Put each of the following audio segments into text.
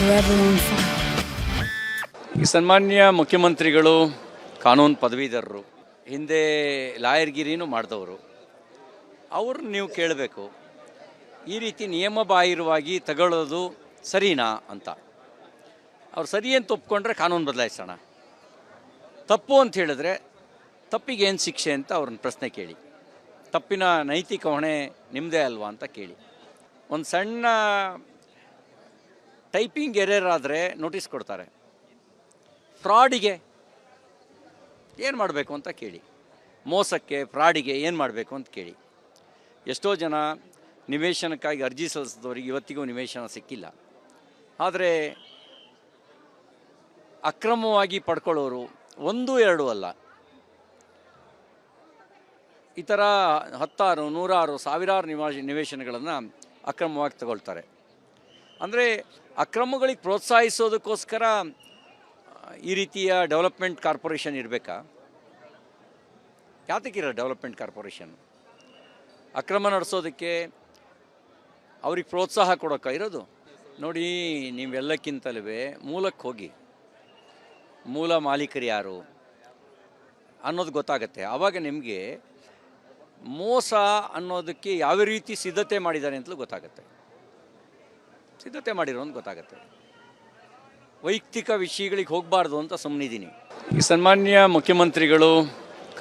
forever on fire. ಈ ಸನ್ಮಾನ್ಯ ಮುಖ್ಯಮಂತ್ರಿಗಳು ಕಾನೂನು ಪದವೀಧರರು, ಹಿಂದೆ ಲಾಯರ್ಗಿರಿನೂ ಮಾಡಿದವರು. ಅವ್ರನ್ನ ನೀವು ಕೇಳಬೇಕು, ಈ ರೀತಿ ನಿಯಮಬಾಹಿರವಾಗಿ ತಗೊಳ್ಳೋದು ಸರಿನಾ ಅಂತ. ಅವ್ರು ಸರಿ ಅಂತ ಒಪ್ಕೊಂಡ್ರೆ ಕಾನೂನು ಬದಲಾಯಿಸೋಣ, ತಪ್ಪು ಅಂತ ಹೇಳಿದ್ರೆ ತಪ್ಪಿಗೆ ಏನು ಶಿಕ್ಷೆ ಅಂತ ಅವ್ರನ್ನ ಪ್ರಶ್ನೆ ಕೇಳಿ. ತಪ್ಪಿನ ನೈತಿಕ ಹೊಣೆ ನಿಮ್ಮದೇ ಅಲ್ವಾ ಅಂತ ಕೇಳಿ. ಒಂದು ಸಣ್ಣ ಟೈಪಿಂಗ್ ಎರರ್ ಆದರೆ ನೋಟಿಸ್ ಕೊಡ್ತಾರೆ. ಫ್ರಾಡಿಗೆ ಏನು ಮಾಡಬೇಕು ಅಂತ ಕೇಳಿ. ಮೋಸಕ್ಕೆ, ಫ್ರಾಡಿಗೆ ಏನು ಮಾಡಬೇಕು ಅಂತ ಕೇಳಿ. ಎಷ್ಟೋ ಜನ ನಿವೇಶನಕ್ಕಾಗಿ ಅರ್ಜಿ ಸಲ್ಲಿಸಿದವರಿಗೆ ಇವತ್ತಿಗೂ ನಿವೇಶನ ಸಿಕ್ಕಿಲ್ಲ. ಆದರೆ ಅಕ್ರಮವಾಗಿ ಪಡ್ಕೊಳ್ಳೋರು ಒಂದು ಎರಡು ಅಲ್ಲ, ಈ ಥರ ಹತ್ತಾರು, ನೂರಾರು, ಸಾವಿರಾರು ನಿವೇಶನಗಳನ್ನು ಅಕ್ರಮವಾಗಿ ತಗೊಳ್ತಾರೆ. ಅಂದರೆ ಅಕ್ರಮಗಳಿಗೆ ಪ್ರೋತ್ಸಾಹಿಸೋದಕ್ಕೋಸ್ಕರ ಈ ರೀತಿಯ ಡೆವಲಪ್ಮೆಂಟ್ ಕಾರ್ಪೊರೇಷನ್ ಇರಬೇಕಾ? ಯಾತಕ್ಕಿರೋ ಡೆವಲಪ್ಮೆಂಟ್ ಕಾರ್ಪೊರೇಷನ್? ಅಕ್ರಮ ನಡೆಸೋದಕ್ಕೆ, ಅವ್ರಿಗೆ ಪ್ರೋತ್ಸಾಹ ಕೊಡೋಕ್ಕ ಇರೋದು? ನೋಡಿ, ನೀವೆಲ್ಲಕ್ಕಿಂತಲೂ ಮೂಲಕ್ಕೆ ಹೋಗಿ, ಮೂಲ ಮಾಲೀಕರು ಯಾರು ಅನ್ನೋದು ಗೊತ್ತಾಗತ್ತೆ. ಆವಾಗ ನಿಮಗೆ ಮೋಸ ಅನ್ನೋದಕ್ಕೆ ಯಾವ ರೀತಿ ಸಿದ್ಧತೆ ಮಾಡಿದ್ದಾರೆ ಅಂತಲೂ ಗೊತ್ತಾಗುತ್ತೆ. ಸಿದ್ಧತೆ ಮಾಡಿರೋದು ಗೊತ್ತಾಗುತ್ತೆ. ವೈಯಕ್ತಿಕ ವಿಷಯಗಳಿಗೆ ಹೋಗಬಾರ್ದು ಅಂತ ಸುಮ್ಮನಿದ್ದೀನಿ. ಈ ಸನ್ಮಾನ್ಯ ಮುಖ್ಯಮಂತ್ರಿಗಳು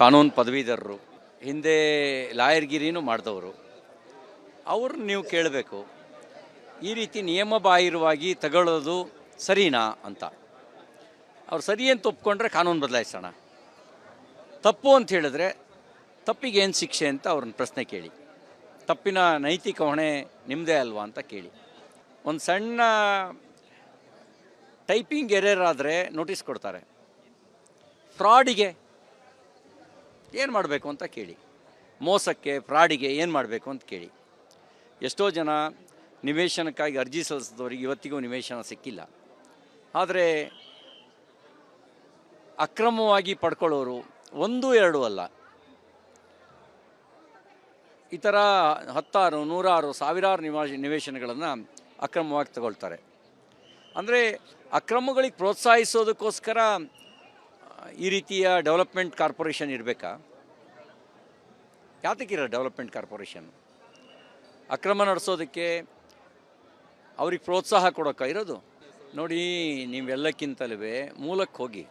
ಕಾನೂನು ಪದವೀಧರರು, ಹಿಂದೆ ಲಾಯರ್ಗಿರಿನೂ ಮಾಡಿದವರು. ಅವ್ರನ್ನ ನೀವು ಕೇಳಬೇಕು, ಈ ರೀತಿ ನಿಯಮಬಾಹಿರವಾಗಿ ತಗೊಳ್ಳೋದು ಸರಿನಾ ಅಂತ. ಅವ್ರು ಸರಿ ಅಂತ ಒಪ್ಕೊಂಡ್ರೆ ಕಾನೂನು ಬದಲಾಯಿಸೋಣ, ತಪ್ಪು ಅಂತ ಹೇಳಿದ್ರೆ ತಪ್ಪಿಗೆ ಏನು ಶಿಕ್ಷೆ ಅಂತ ಅವ್ರನ್ನ ಪ್ರಶ್ನೆ ಕೇಳಿ. ತಪ್ಪಿನ ನೈತಿಕ ಹೊಣೆ ನಿಮ್ಮದೇ ಅಲ್ವಾ ಅಂತ ಕೇಳಿ. ಒಂದು ಸಣ್ಣ ಟೈಪಿಂಗ್ ಎರರ್ ಆದರೆ ನೋಟಿಸ್ ಕೊಡ್ತಾರೆ. ಫ್ರಾಡಿಗೆ ಏನು ಮಾಡಬೇಕು ಅಂತ ಕೇಳಿ. ಮೋಸಕ್ಕೆ, ಫ್ರಾಡಿಗೆ ಏನು ಮಾಡಬೇಕು ಅಂತ ಕೇಳಿ. ಎಷ್ಟೋ ಜನ ನಿವೇಶನಕ್ಕಾಗಿ ಅರ್ಜಿ ಸಲ್ಲಿಸಿದವರಿಗೆ ಇವತ್ತಿಗೂ ನಿವೇಶನ ಸಿಕ್ಕಿಲ್ಲ. ಆದರೆ ಅಕ್ರಮವಾಗಿ ಪಡ್ಕೊಳ್ಳೋರು ಒಂದು ಎರಡು ಅಲ್ಲ, ಈ ಥರ ಹತ್ತಾರು, ನೂರಾರು, ಸಾವಿರಾರು ನಿವೇಶನಗಳನ್ನು ಅಕ್ರಮವಾಗಿ ತಗೊಳ್ತಾರೆ. ಅಂದರೆ ಅಕ್ರಮಗಳಿಗೆ ಪ್ರೋತ್ಸಾಹಿಸೋದಕ್ಕೋಸ್ಕರ ಈ ರೀತಿಯ ಡೆವಲಪ್ಮೆಂಟ್ ಕಾರ್ಪೊರೇಷನ್ ಇರಬೇಕಾ? ಯಾತಕ್ಕಿರೋ ಡೆವಲಪ್ಮೆಂಟ್ ಕಾರ್ಪೊರೇಷನ್? ಅಕ್ರಮ ನಡೆಸೋದಕ್ಕೆ, ಅವ್ರಿಗೆ ಪ್ರೋತ್ಸಾಹ ಕೊಡೋಕ್ಕ ಇರೋದು? ನೋಡಿ, ನೀವೆಲ್ಲಕ್ಕಿಂತಲೂ ಮೂಲಕ್ಕೆ ಹೋಗಿ,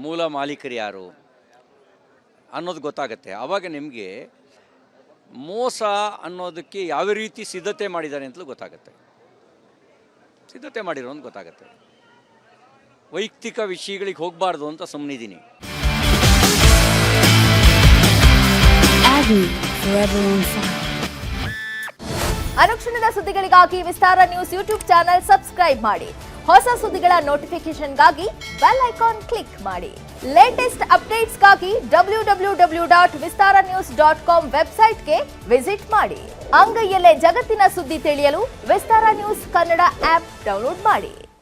ಮೂಲ ಮಾಲೀಕರು ಯಾರು ಅನ್ನೋದು ಗೊತ್ತಾಗತ್ತೆ. ಆವಾಗ ನಿಮಗೆ ಮೋಸ ಅನ್ನೋದಕ್ಕೆ ಯಾವ ರೀತಿ ಸಿದ್ಧತೆ ಮಾಡಿದ್ದಾರೆ ಅಂತಲೂ ಗೊತ್ತಾಗುತ್ತೆ. ಸಿದ್ಧತೆ ಮಾಡಿರೋದು ಗೊತ್ತಾಗುತ್ತೆ. ವೈಯಕ್ತಿಕ ವಿಷಯಗಳಿಗೆ ಹೋಗಬಾರ್ದು ಅಂತ ಸುಮ್ಮನಿದ್ದೀನಿ. ಅನುಕ್ಷಣದ ಸುದ್ದಿಗಳಿಗಾಗಿ ವಿಸ್ತಾರ ನ್ಯೂಸ್ ಯೂಟ್ಯೂಬ್ ಚಾನೆಲ್ ಸಬ್ಸ್ಕ್ರೈಬ್ ಮಾಡಿ. ಹೊಸ ಸುದ್ದಿಗಳ ನೋಟಿಫಿಕೇಶನ್ಗಾಗಿ ಬೆಲ್ ಐಕಾನ್ ಕ್ಲಿಕ್ ಮಾಡಿ. ಲೇಟೆಸ್ಟ್ ಅಪ್ಡೇಟ್ಸ್ಗಾಗಿ www.vistaranews.com ವೆಬ್ಸೈಟ್ಗೆ ವಿಸಿಟ್ ಮಾಡಿ. ಅಂಗೈಯಲ್ಲೇ ಜಗತ್ತಿನ ಸುದ್ದಿ ತಿಳಿಯಲು ವಿಸ್ತಾರ ನ್ಯೂಸ್ ಕನ್ನಡ ಆಪ್ ಡೌನ್ಲೋಡ್ ಮಾಡಿ.